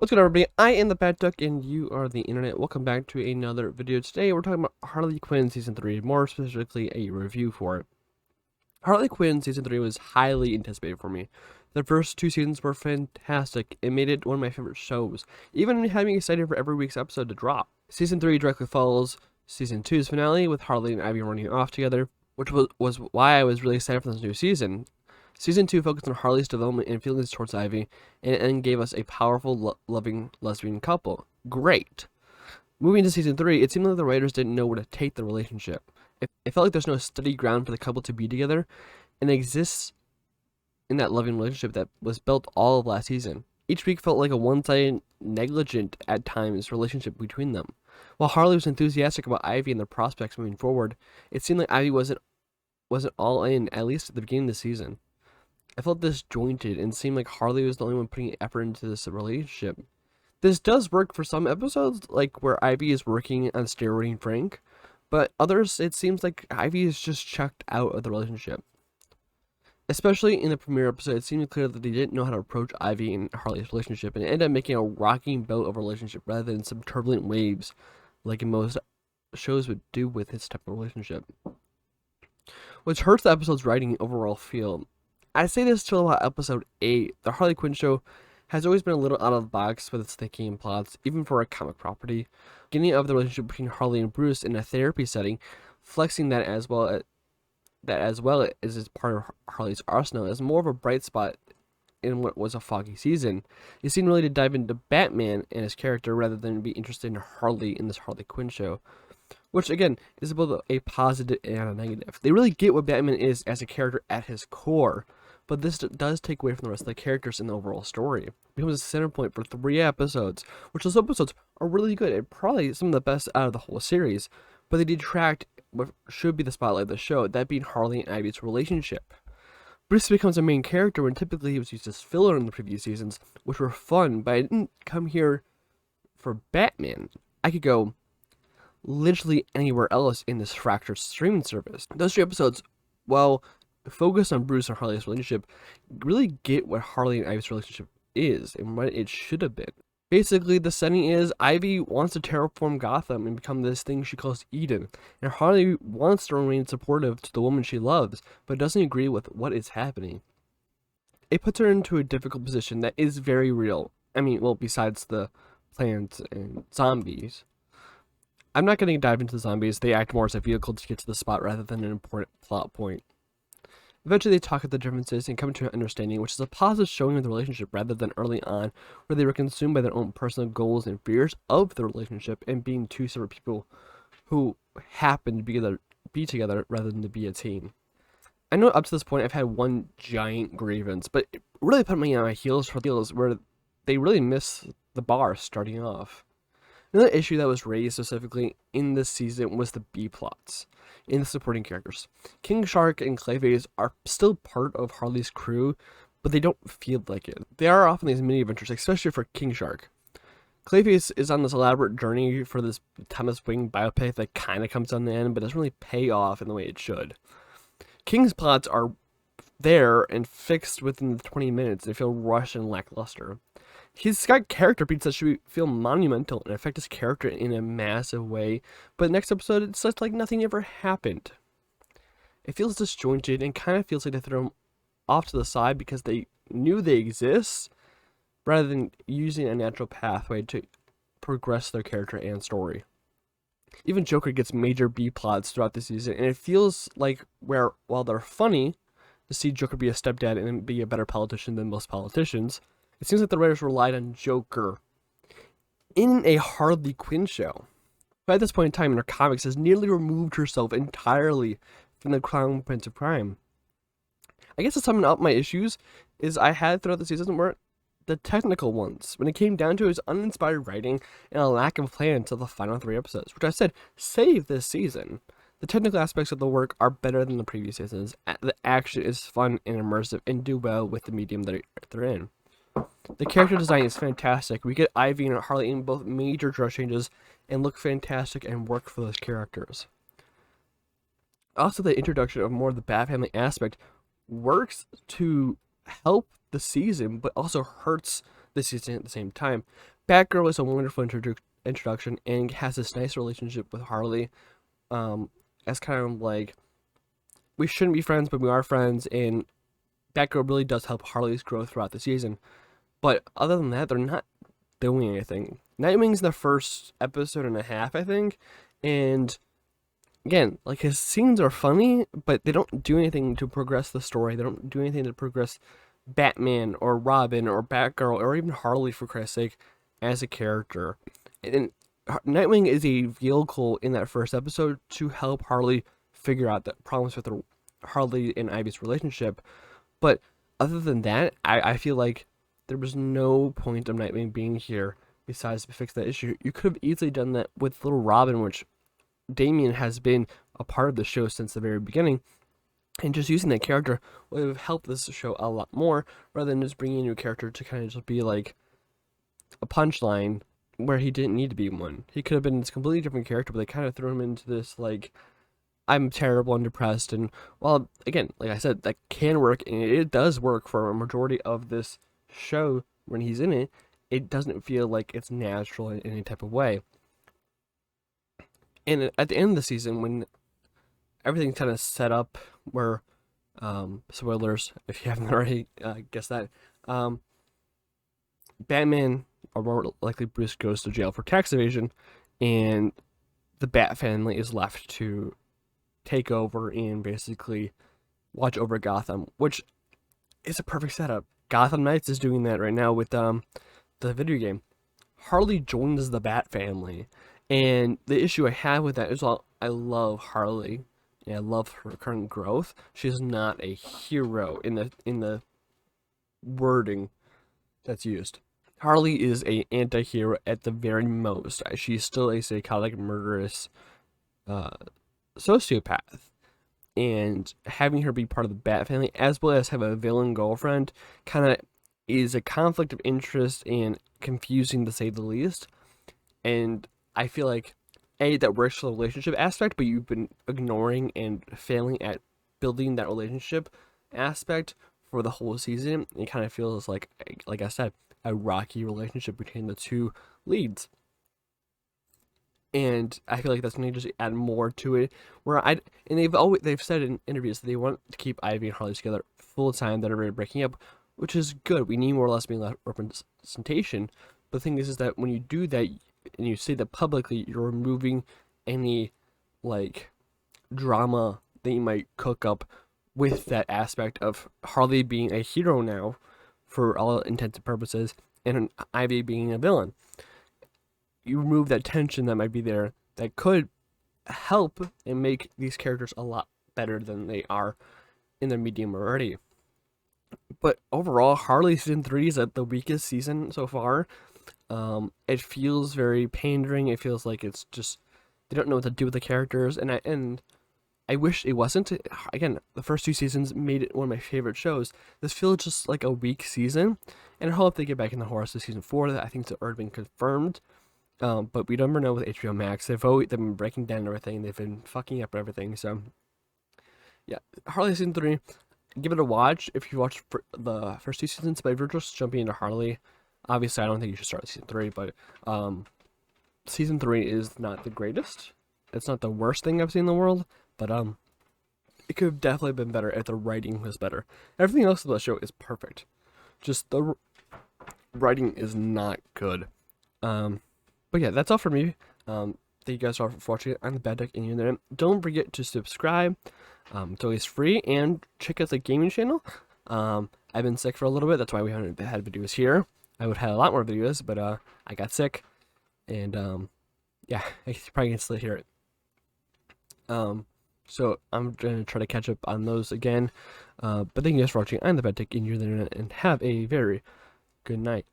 What's good, everybody? I am the Bat Duck, and you are the internet. Welcome back to another video. Today, we're talking about Harley Quinn Season 3, more specifically, a review for it. Harley Quinn Season 3 was highly anticipated for me. The first two seasons were fantastic. It made it one of my favorite shows, even had me excited for every week's episode to drop. Season 3 directly follows Season 2's finale, with Harley and Ivy running off together, which was why I was really excited for this new season. Season 2 focused on Harley's development and feelings towards Ivy, and gave us a powerful, loving lesbian couple. Great. Moving to Season 3, it seemed like the writers didn't know where to take the relationship. It felt like there's no steady ground for the couple to be together, and it exists in that loving relationship that was built all of last season. Each week felt like a one-sided, negligent, at times, relationship between them. While Harley was enthusiastic about Ivy and their prospects moving forward, it seemed like Ivy wasn't all in, at least at the beginning of the season. I felt disjointed and seemed like Harley was the only one putting effort into this relationship. This does work for some episodes, like where Ivy is working on steroiding Frank, but others it seems like Ivy is just chucked out of the relationship. Especially in the premiere episode, it seemed clear that they didn't know how to approach Ivy and Harley's relationship, and it ended up making a rocking boat of a relationship rather than some turbulent waves like in most shows would do with this type of relationship. Which hurts the episode's writing and overall feel. I say this till about episode 8. The Harley Quinn show has always been a little out of the box with its thinking and plots, even for a comic property. Beginning of the relationship between Harley and Bruce in a therapy setting, flexing that as well as part of Harley's arsenal, is more of a bright spot in what was a foggy season. It seemed really to dive into Batman and his character rather than be interested in Harley in this Harley Quinn show. Which, again, is both a positive and a negative. They really get what Batman is as a character at his core, but this does take away from the rest of the characters in the overall story. It becomes a center point for 3 episodes, which those episodes are really good and probably some of the best out of the whole series, but they detract what should be the spotlight of the show, that being Harley and Ivy's relationship. Bruce becomes a main character when typically he was used as filler in the previous seasons, which were fun, but I didn't come here for Batman. I could go literally anywhere else in this fractured streaming service. Those 3 episodes, while focused on Bruce and Harley's relationship, really get what Harley and Ivy's relationship is and what it should have been. Basically, the setting is Ivy wants to terraform Gotham and become this thing she calls Eden, and Harley wants to remain supportive to the woman she loves, but doesn't agree with what is happening. It puts her into a difficult position that is very real. I mean, well, besides the plants and zombies. I'm not going to dive into the zombies. They act more as a vehicle to get to the spot rather than an important plot point. Eventually, they talk about the differences and come to an understanding, which is a positive showing of the relationship rather than early on, where they were consumed by their own personal goals and fears of the relationship and being 2 separate people who happen to be together rather than to be a team. I know up to this point I've had one giant grievance, but it really put me on my heels for deals where they really missed the bar starting off. Another issue that was raised specifically in this season was the B-plots in the supporting characters. King Shark and Clayface are still part of Harley's crew, but they don't feel like it. They are often these mini adventures, especially for King Shark. Clayface is on this elaborate journey for this Thomas Wayne biopic that kind of comes on the end, but doesn't really pay off in the way it should. King's plots are there and fixed within the 20 minutes. They feel rushed and lackluster. He's got character beats that should feel monumental and affect his character in a massive way, but next episode it's just like nothing ever happened. It feels disjointed and kind of feels like they threw him off to the side because they knew they exist, rather than using a natural pathway to progress their character and story. Even Joker gets major B-plots throughout the season, and it feels like while they're funny to see Joker be a stepdad and be a better politician than most politicians, it seems like the writers relied on Joker in a Harley Quinn show, who at this point in time in her comics has nearly removed herself entirely from the Crown Prince of Crime. I guess to sum up my issues is I had throughout the season were the technical ones. When it came down to it, it was uninspired writing and a lack of plan until the final 3 episodes, which I said save this season. The technical aspects of the work are better than the previous seasons. The action is fun and immersive and do well with the medium that they're in. The character design is fantastic. We get Ivy and Harley in both major dress changes and look fantastic and work for those characters. Also, the introduction of more of the Bat family aspect works to help the season, but also hurts this season at the same time. Batgirl is a wonderful introduction and has this nice relationship with Harley, as kind of like, we shouldn't be friends, but we are friends, and Batgirl really does help Harley's growth throughout the season. But other than that, they're not doing anything. Nightwing's the first episode and a half, I think, and again, like, his scenes are funny, but they don't do anything to progress the story. They don't do anything to progress Batman or Robin or Batgirl or even Harley, for Christ's sake, as a character. And Nightwing is a vehicle in that first episode to help Harley figure out the problems with Harley and Ivy's relationship. But other than that, I feel like there was no point of Nightwing being here besides to fix that issue. You could have easily done that with Little Robin, which Damian has been a part of the show since the very beginning, and just using that character would have helped this show a lot more, rather than just bringing a new character to kind of just be like a punchline where he didn't need to be one. He could have been this completely different character, but they kind of threw him into this, like, I'm terrible and depressed. And, well, again, like I said, that can work, and it does work for a majority of this show when he's in it. It doesn't feel like it's natural in any type of way. And at the end of the season, when everything's kind of set up where, spoilers if you haven't already guessed that, Batman, or more likely Bruce, goes to jail for tax evasion, and the Bat family is left to take over and basically watch over Gotham, which is a perfect setup. Gotham Knights is doing that right now with the video game. Harley joins the Bat family, and the issue I have with that is, well, I love Harley. Yeah, I love her current growth. She's not a hero in the wording that's used. Harley is a anti-hero at the very most. She's still a psychotic, murderous sociopath. And having her be part of the Bat family, as well as have a villain girlfriend, kind of is a conflict of interest and confusing, to say the least. And I feel like, that works for the relationship aspect, but you've been ignoring and failing at building that relationship aspect for the whole season. It kind of feels like I said, a rocky relationship between the two leads. And I feel like that's going to just add more to it. And they've said in interviews that they want to keep Ivy and Harley together full time. That are breaking up, which is good. We need more or less being representation. But the thing is that when you do that and you say that publicly, you're removing any, like, drama that you might cook up with that aspect of Harley being a hero now, for all intents and purposes, and Ivy being a villain. You remove that tension that might be there that could help and make these characters a lot better than they are in their medium already. But overall, Harley season 3 is the weakest season so far. It feels very pandering. It feels like it's just, they don't know what to do with the characters, and I wish it wasn't. Again, the first 2 seasons made it one of my favorite shows. This feels just like a weak season, and I hope they get back in the horse of season 4. That I think it's already been confirmed. But we never know with HBO Max. They've been breaking down everything. They've been fucking up everything. So, yeah, Harley season 3, give it a watch if you watched the first 2 seasons. But if you're just jumping into Harley, obviously I don't think you should start with season 3. But season 3 is not the greatest. It's not the worst thing I've seen in the world. But it could have definitely been better if the writing was better. Everything else of the show is perfect. Just the writing is not good. But yeah, that's all for me. Thank you guys all for watching it on the Bad Duck in the Internet. Don't forget to subscribe. It's always free, and check out the gaming channel. I've been sick for a little bit. That's why we haven't had videos here. I would have had a lot more videos, but I got sick, and yeah, I probably can still hear it. So I'm gonna try to catch up on those again. But thank you guys for watching. I'm the Bad Duck in the Internet, and have a very good night.